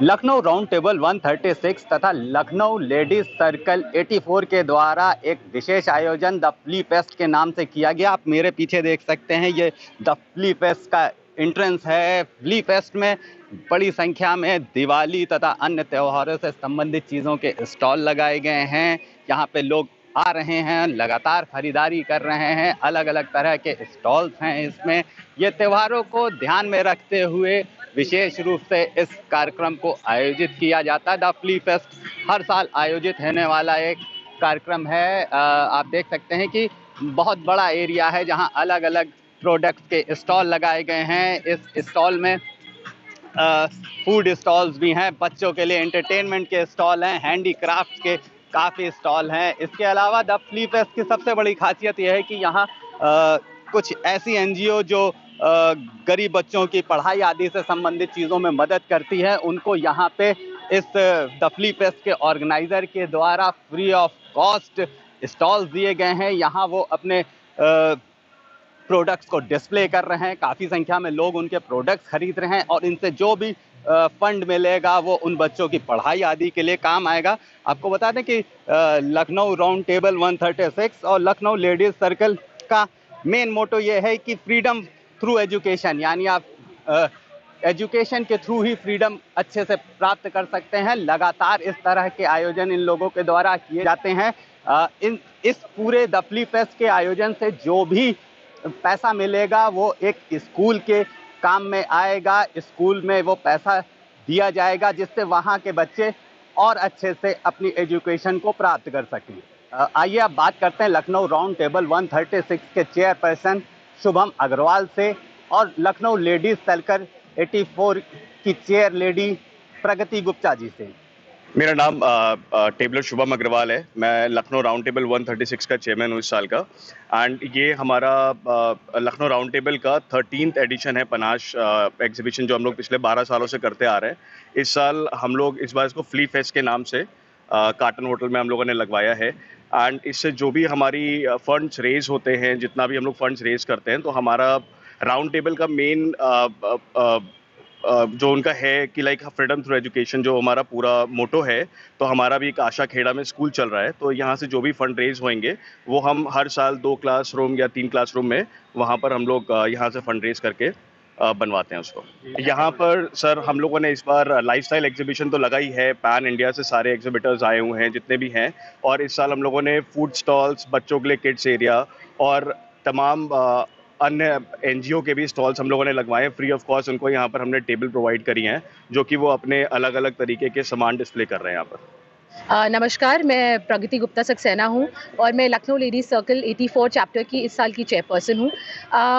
Lucknow round table 136 तथा Lucknow ladies circle 84 के द्वारा एक विशेष आयोजन द फ्ली फेस्ट के नाम से किया गया। आप मेरे पीछे देख सकते हैं, ये द फ्ली फेस्ट का एंट्रेंस है। फ्ली फेस्ट में बड़ी संख्या में दिवाली तथा अन्य त्योहारों से संबंधित चीज़ों के स्टॉल लगाए गए हैं। यहाँ पे लोग आ रहे हैं, लगातार खरीदारी कर रहे हैं। अलग अलग तरह के स्टॉल्स हैं इसमें। ये त्योहारों को ध्यान में रखते हुए विशेष रूप से इस कार्यक्रम को आयोजित किया जाता है। द फ्ली फेस्ट हर साल आयोजित होने वाला एक कार्यक्रम है। आप देख सकते हैं कि बहुत बड़ा एरिया है जहां अलग अलग प्रोडक्ट्स के स्टॉल लगाए गए हैं। इस स्टॉल में फूड स्टॉल्स भी हैं, बच्चों के लिए एंटरटेनमेंट के स्टॉल हैं, हैंडीक्राफ्ट के काफ़ी स्टॉल हैं। इसके अलावा द फ्ली फेस्ट की सबसे बड़ी खासियत यह है कि यहाँ कुछ ऐसी एनजीओ जो गरीब बच्चों की पढ़ाई आदि से संबंधित चीज़ों में मदद करती है, उनको यहाँ पे इस द फ्ली फेस्ट के ऑर्गेनाइजर के द्वारा फ्री ऑफ कॉस्ट स्टॉल्स दिए गए हैं। यहाँ वो अपने प्रोडक्ट्स को डिस्प्ले कर रहे हैं। काफ़ी संख्या में लोग उनके प्रोडक्ट्स खरीद रहे हैं और इनसे जो भी फंड मिलेगा वो उन बच्चों की पढ़ाई आदि के लिए काम आएगा। आपको बता दें कि लखनऊ राउंड टेबल 136 और लखनऊ लेडीज सर्कल का मेन मोटो ये है कि फ्रीडम थ्रू एजुकेशन, यानी आप एजुकेशन के थ्रू ही फ्रीडम अच्छे से प्राप्त कर सकते हैं। लगातार इस तरह के आयोजन इन लोगों के द्वारा किए जाते हैं। इस पूरे द फ्ली फेस्ट के आयोजन से जो भी पैसा मिलेगा वो एक स्कूल के काम में आएगा। स्कूल में वो पैसा दिया जाएगा जिससे वहाँ के बच्चे और अच्छे से अपनी एजुकेशन को प्राप्त कर सकें। आइए अब बात करते हैं लखनऊ राउंड टेबल 136 के चेयरपर्सन शुभम अग्रवाल से और लखनऊ लेडीज सर्कल 84 की चेयर लेडी प्रगति गुप्ता जी से। मेरा नाम टेबलर शुभम अग्रवाल है। मैं लखनऊ राउंड टेबल 136 का चेयरमैन हूँ इस साल का। एंड ये हमारा लखनऊ राउंड टेबल का 13th एडिशन है, पनाश एग्जीबिशन, जो हम लोग पिछले 12 सालों से करते आ रहे हैं। इस साल हम लोग इस बार इसको फ्ली फेस्ट के नाम से कार्टन होटल में हम लोगों ने लगवाया है। एंड इससे जो भी हमारी फंड्स रेज होते हैं, जितना भी हम लोग फंड्स रेज करते हैं, तो हमारा राउंड टेबल का मेन जो उनका है कि लाइक फ्रीडम थ्रू एजुकेशन, जो हमारा पूरा मोटो है, तो हमारा भी एक आशा खेड़ा में स्कूल चल रहा है। तो यहाँ से जो भी फंड रेज होंगे वो हम हर साल 2 क्लासरूम या 3 क्लासरूम में वहाँ पर हम लोग यहाँ से फंड रेज करके बनवाते हैं उसको। यहाँ पर सर हम लोगों ने इस बार लाइफस्टाइल एग्जीबिशन तो लगाई है। पैन इंडिया से सारे एग्जीबिटर्स आए हुए हैं जितने भी हैं। और इस साल हम लोगों ने फूड स्टॉल्स, बच्चों के लिए किड्स एरिया और तमाम अन्य एनजीओ के भी स्टॉल्स हम लोगों ने लगवाए हैं फ्री ऑफ कॉस्ट। उनको यहाँ पर हमने टेबल प्रोवाइड करी हैं जो कि वो अपने अलग अलग तरीके के सामान डिस्प्ले कर रहे हैं यहाँ पर। नमस्कार, मैं प्रगति गुप्ता सक्सेना हूँ और मैं लखनऊ लेडीज सर्कल 84 चैप्टर की इस साल की चेयरपर्सन हूँ।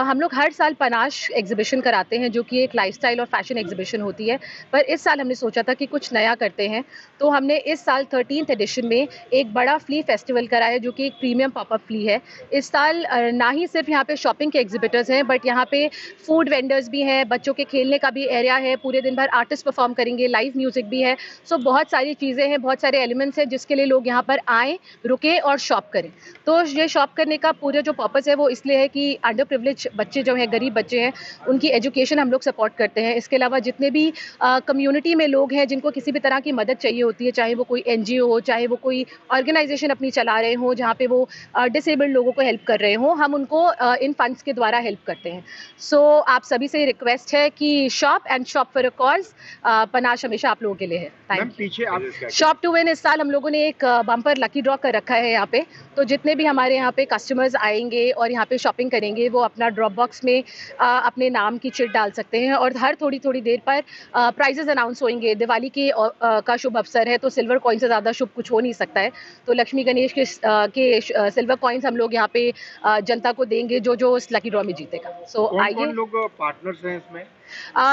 हम लोग हर साल पनाश एग्जीबिशन कराते हैं जो कि एक लाइफस्टाइल और फैशन एग्जीबिशन होती है, पर इस साल हमने सोचा था कि कुछ नया करते हैं, तो हमने इस साल 13th एडिशन में एक बड़ा फ्ली फेस्टिवल कराया जो कि एक प्रीमियम पॉपअप फ्ली है। इस साल ना ही सिर्फ यहाँ पे शॉपिंग के एग्जीबिटर्स हैं, बट यहाँ पे फूड वेंडर्स भी हैं, बच्चों के खेलने का भी एरिया है, पूरे दिन भर आर्टिस्ट परफॉर्म करेंगे, लाइव म्यूजिक भी है। सो बहुत सारी चीज़ें हैं, बहुत सारे एलिमेंट्स हैं जिसके लिए लोग यहाँ पर आएँ, रुके और शॉप करें। तो ये शॉप करने का पूरा जो पर्पस है वो इसलिए है कि अंडर प्रिविलेज बच्चे जो हैं, गरीब बच्चे हैं, उनकी एजुकेशन हम लोग सपोर्ट करते हैं। इसके अलावा जितने भी कम्युनिटी में लोग हैं जिनको किसी भी तरह की मदद चाहिए होती है, चाहे वो कोई एनजीओ हो, चाहे वो कोई ऑर्गेनाइजेशन अपनी चला रहे हो जहाँ पे वो डिसेबल्ड लोगों को हेल्प कर रहे हो, हम उनको इन फंड्स के द्वारा हेल्प करते हैं। सो आप सभी से रिक्वेस्ट है कि shop and shop for a cause, Panache हमेशा आप लोगों के लिए है। Thank you. Shop to win इस साल हम लोगों ने एक बम्पर लकी ड्रॉ कर रखा है यहाँ पे, तो जितने भी हमारे यहाँ पे कस्टमर्स आएंगे और यहाँ पे शॉपिंग करेंगे वो अपना ड्रॉप बॉक्स में अपने नाम की चिट डाल सकते हैं और हर थोड़ी थोड़ी देर पर प्राइजेस अनाउंस होंगे। दिवाली की का शुभ अवसर है तो सिल्वर कॉइन से ज़्यादा शुभ कुछ हो नहीं सकता है, तो लक्ष्मी गणेश के सिल्वर कॉइन्स हम लोग यहाँ पे जनता को देंगे जो इस लकी ड्रॉ में जीतेगा। सो आइए, लोग पार्टनर्स हैं इसमें?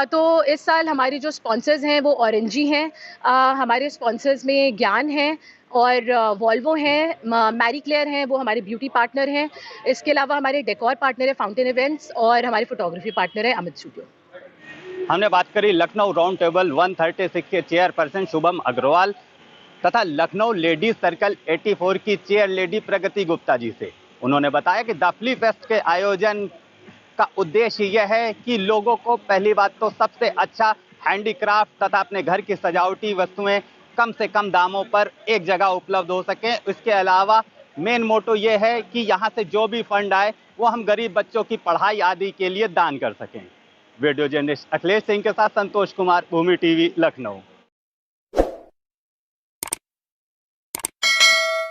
तो इस साल हमारी जो स्पॉन्सर्स हैं वो ऑरेंजी हैं, हमारे स्पॉन्सर्स में ज्ञान हैं और वॉल्वो हैं, मैरी क्लेयर हैं, वो हमारे ब्यूटी पार्टनर हैं। इसके अलावा हमारे डेकोर पार्टनर है फाउंटेन इवेंट्स और हमारे फोटोग्राफी पार्टनर है अमित स्टूडियो। हमने बात करी लखनऊ राउंड टेबल 136 के चेयरपर्सन शुभम अग्रवाल तथा लखनऊ लेडीज सर्कल 84 की चेयर लेडी प्रगति गुप्ता जी से। उन्होंने बताया कि द फ्ली फेस्ट के आयोजन का उद्देश्य यह है कि लोगों को पहली बात तो सबसे अच्छा हैंडीक्राफ्ट तथा अपने घर की सजावटी वस्तुएं कम से कम दामों पर एक जगह उपलब्ध हो सकें। इसके अलावा मेन मोटो ये है कि यहाँ से जो भी फंड आए वो हम गरीब बच्चों की पढ़ाई आदि के लिए दान कर सकें। वीडियो जर्नलिस्ट अखिलेश सिंह के साथ संतोष कुमार, भूमि टीवी, लखनऊ।